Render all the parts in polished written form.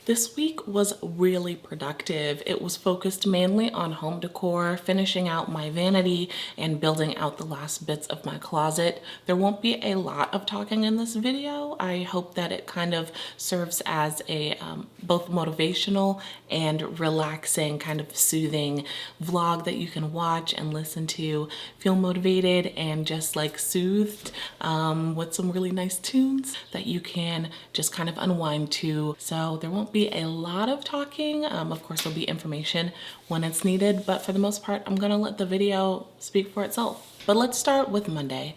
This week was really productive. It was focused mainly on home decor, finishing out my vanity and building out the last bits of my closet. There won't be a lot of talking in this video. I hope that it kind of serves as a both motivational and relaxing, kind of soothing vlog that you can watch and listen to, feel motivated and just like soothed with some really nice tunes that you can just kind of unwind to. So there won't be a lot of talking. Of course, there'll be information when it's needed, but for the most part, I'm gonna let the video speak for itself. But let's start with Monday,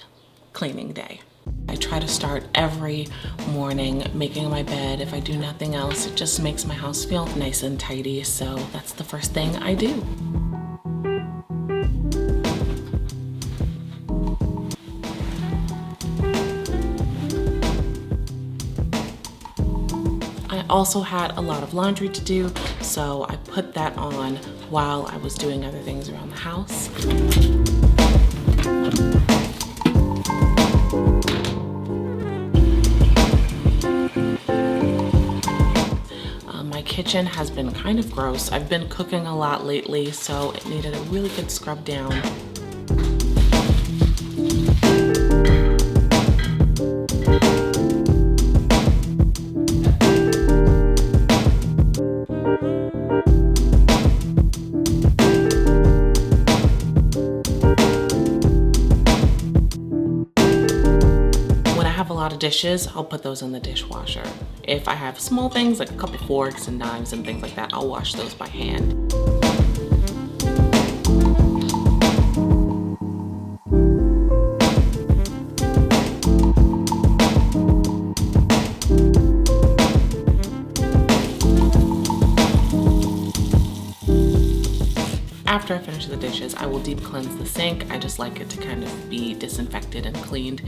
cleaning day. I try to start every morning making my bed. If I do nothing else, it just makes my house feel nice and tidy. So that's the first thing I do. I also had a lot of laundry to do, so I put that on while I was doing other things around the house. My kitchen has been kind of gross. I've been cooking a lot lately, so it needed a really good scrub down. Dishes, I'll put those in the dishwasher. If I have small things like a couple forks and knives and things like that, I'll wash those by hand. After I finish the dishes, I will deep cleanse the sink. I just like it to kind of be disinfected and cleaned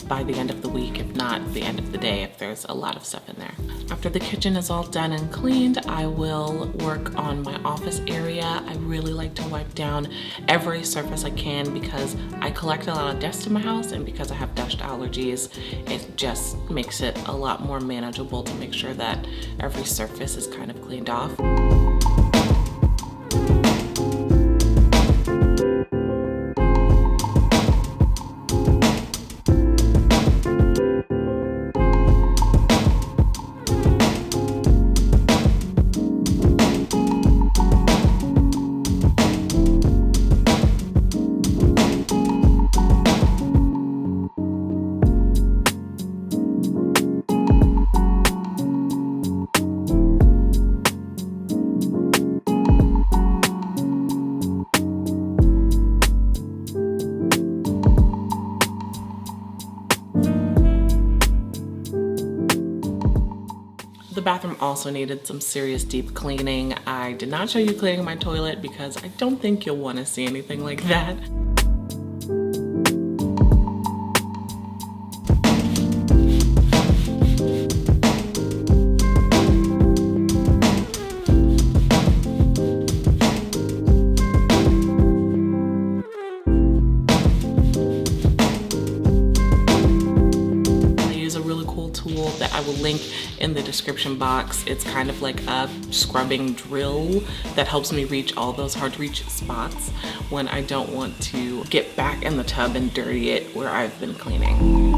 by the end of the week, if not the end of the day, if there's a lot of stuff in there. After the kitchen is all done and cleaned, I will work on my office area. I really like to wipe down every surface I can because I collect a lot of dust in my house, and because I have dust allergies, it just makes it a lot more manageable to make sure that every surface is kind of cleaned off. The bathroom also needed some serious deep cleaning. I did not show you cleaning my toilet because I don't think you'll want to see anything like that. That I will link in the description box. It's kind of like a scrubbing drill that helps me reach all those hard to reach spots when I don't want to get back in the tub and dirty it where I've been cleaning.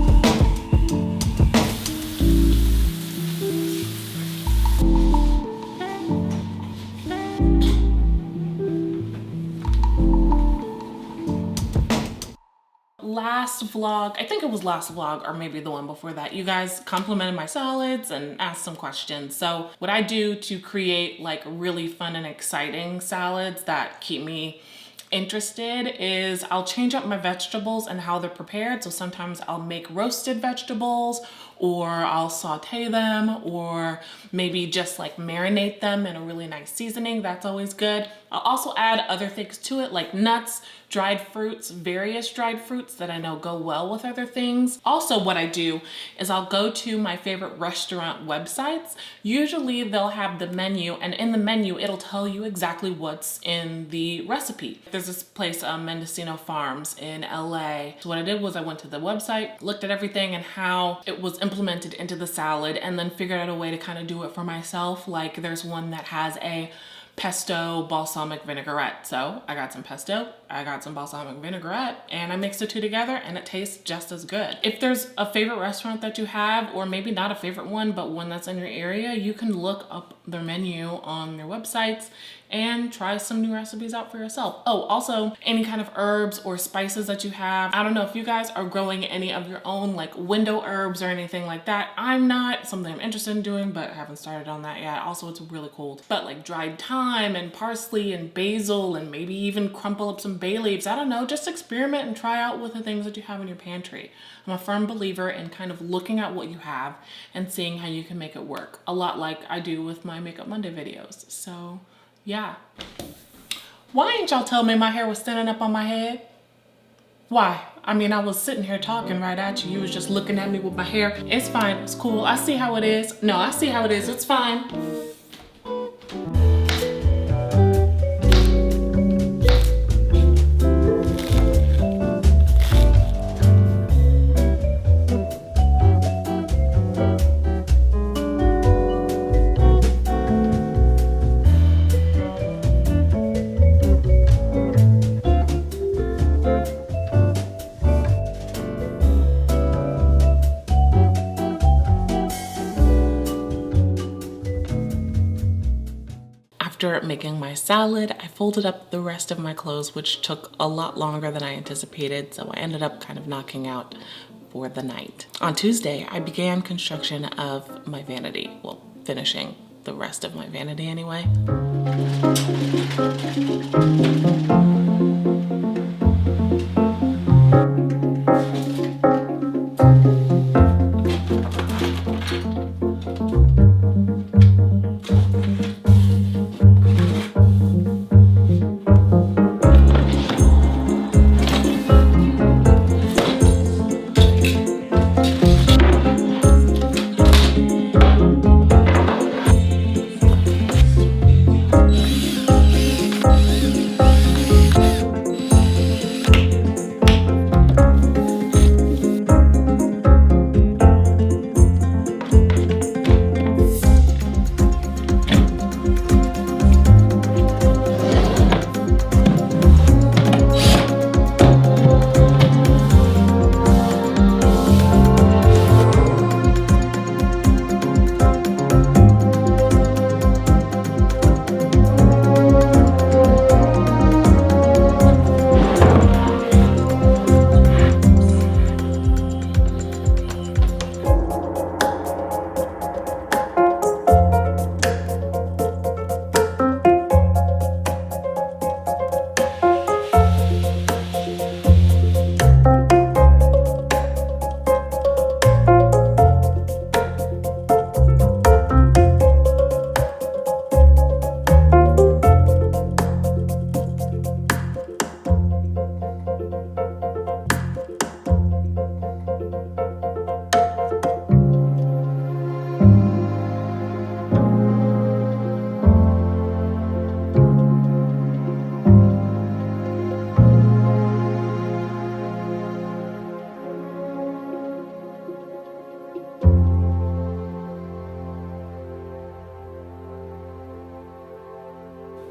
Last vlog, I think it was last vlog or maybe the one before that, you guys complimented my salads and asked some questions. So what I do to create like really fun and exciting salads that keep me interested is I'll change up my vegetables and how they're prepared. So sometimes I'll make roasted vegetables, or I'll saute them, or maybe just like marinate them in a really nice seasoning. That's always good. I'll also add other things to it like nuts, dried fruits, various dried fruits that I know go well with other things. Also, what I do is I'll go to my favorite restaurant websites. Usually they'll have the menu, and in the menu, it'll tell you exactly what's in the recipe. There's this place, Mendocino Farms in LA. So what I did was I went to the website, looked at everything and how it was implemented implemented into the salad and then figured out a way to kind of do it for myself. Like there's one that has a pesto balsamic vinaigrette. So I got some pesto, I got some balsamic vinaigrette, and I mixed the two together and it tastes just as good. If there's a favorite restaurant that you have, or maybe not a favorite one, but one that's in your area, you can look up their menu on their websites and try some new recipes out for yourself. Oh, also any kind of herbs or spices that you have. I don't know if you guys are growing any of your own like window herbs or anything like that. I'm not, something I'm interested in doing, but I haven't started on that yet. Also, it's really cold. But like dried thyme and parsley and basil and maybe even crumple up some bay leaves. I don't know, just experiment and try out with the things that you have in your pantry. I'm a firm believer in kind of looking at what you have and seeing how you can make it work. A lot like I do with my Makeup Monday videos. So yeah. Why ain't y'all tell me my hair was standing up on my head? Why? I mean, I was sitting here talking right at you. You was just looking at me with my hair. It's fine, it's cool. I see how it is. No, I see how it is, it's fine. After making my salad, I folded up the rest of my clothes, which took a lot longer than I anticipated, so I ended up kind of knocking out for the night. On Tuesday, I began construction of my vanity. Well, finishing the rest of my vanity anyway.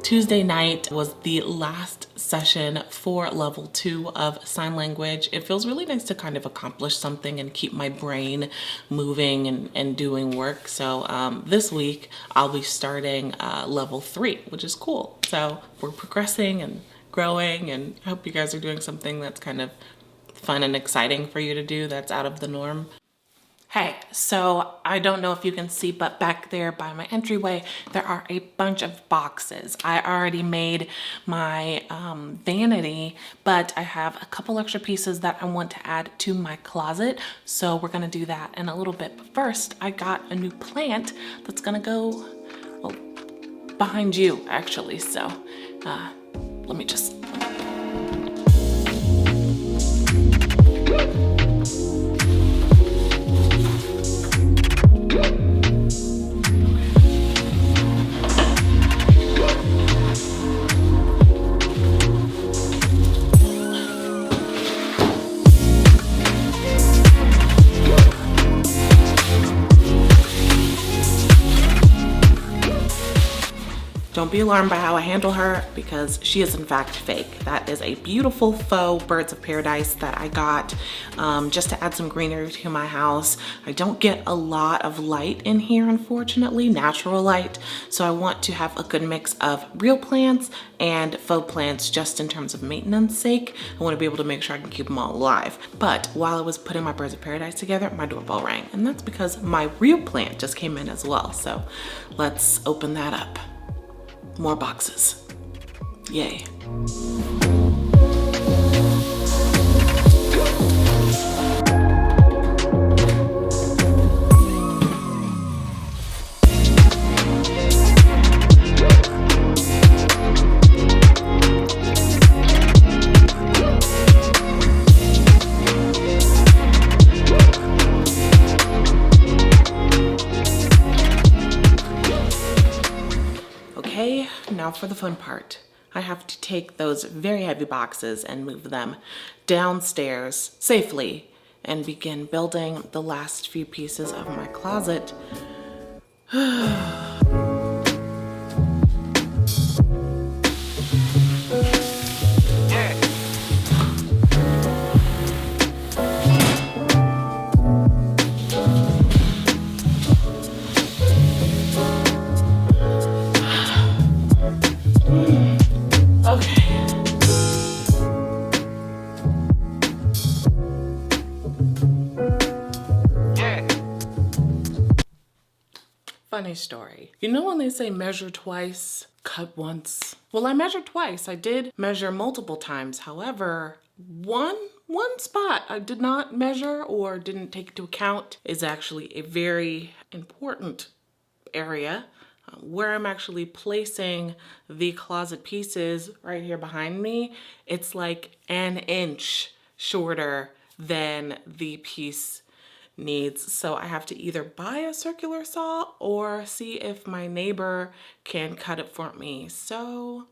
Tuesday night was the last session for level 2 of sign language. It feels really nice to kind of accomplish something and keep my brain moving and doing work. So this week I'll be starting level 3, which is cool. So we're progressing and growing, and I hope you guys are doing something that's kind of fun and exciting for you to do that's out of the norm. Hey, so I don't know if you can see, but back there by my entryway, there are a bunch of boxes. I already made my vanity, but I have a couple extra pieces that I want to add to my closet. So we're gonna do that in a little bit. But first, I got a new plant that's gonna go, well, behind you actually. So let me just... Don't be alarmed by how I handle her because she is in fact fake. That is a beautiful faux birds of paradise that I got just to add some greenery to my house. I don't get a lot of light in here, unfortunately, natural light. So I want to have a good mix of real plants and faux plants just in terms of maintenance sake. I want to be able to make sure I can keep them all alive. But while I was putting my birds of paradise together, my doorbell rang, and that's because my real plant just came in as well. So let's open that up. More boxes. Yay. Now for the fun part. I have to take those very heavy boxes and move them downstairs safely and begin building the last few pieces of my closet. Funny story. You know when they say measure twice, cut once? Well, I measured twice. I did measure multiple times. However, one spot I did not measure or didn't take into account is actually a very important area where I'm actually placing the closet pieces right here behind me. It's like an inch shorter than the piece needs. So I have to either buy a circular saw or see if my neighbor can cut it for me. So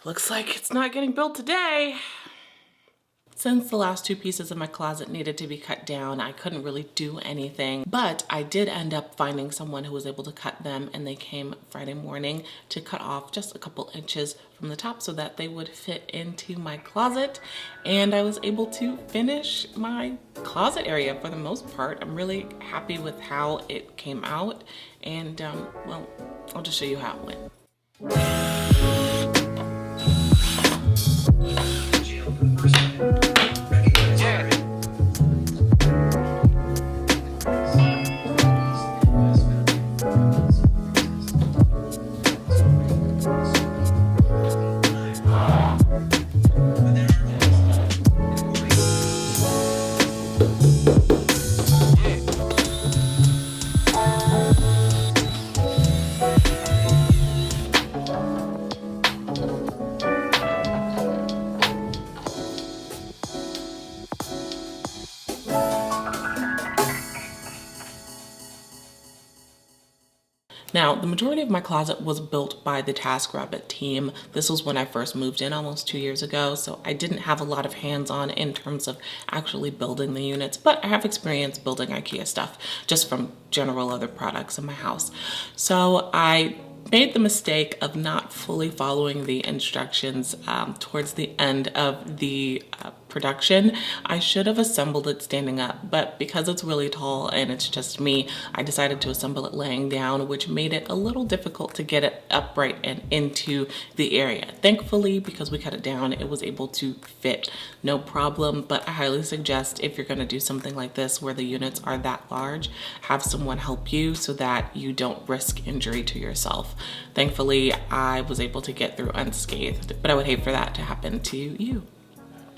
looks like it's not getting built today. Since the last two pieces of my closet needed to be cut down, I couldn't really do anything, but I did end up finding someone who was able to cut them, and they came Friday morning to cut off just a couple inches from the top so that they would fit into my closet, and I was able to finish my closet area for the most part. I'm really happy with how it came out, and well, I'll just show you how it went. Now, the majority of my closet was built by the TaskRabbit team. This was when I first moved in almost 2 years ago, so I didn't have a lot of hands-on in terms of actually building the units, but I have experience building IKEA stuff just from general other products in my house. So I made the mistake of not fully following the instructions towards the end of the production. I should have assembled it standing up, but because it's really tall and it's just me, I decided to assemble it laying down, which made it a little difficult to get it upright and into the area. Thankfully, because we cut it down, it was able to fit no problem, but I highly suggest if you're gonna do something like this where the units are that large, have someone help you so that you don't risk injury to yourself. Thankfully, I was able to get through unscathed, but I would hate for that to happen to you.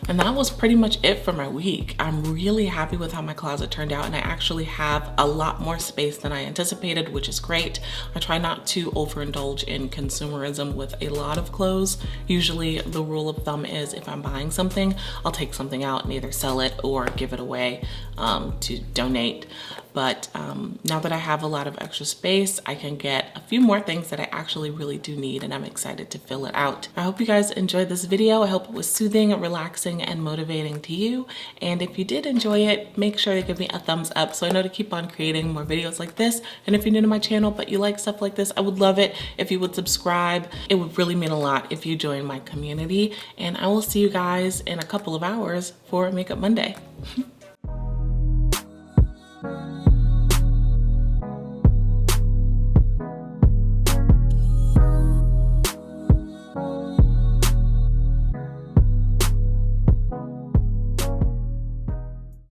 And that was pretty much it for my week. I'm really happy with how my closet turned out, and I actually have a lot more space than I anticipated, which is great. I try not to overindulge in consumerism with a lot of clothes. Usually the rule of thumb is if I'm buying something, I'll take something out and either sell it or give it away to donate. but now that I have a lot of extra space, I can get a few more things that I actually really do need, and I'm excited to fill it out. I hope you guys enjoyed this video. I hope it was soothing, relaxing, and motivating to you. And if you did enjoy it, make sure to give me a thumbs up so I know to keep on creating more videos like this. And if you're new to my channel but you like stuff like this, I would love it if you would subscribe. It would really mean a lot if you join my community. And I will see you guys in a couple of hours for Makeup Monday.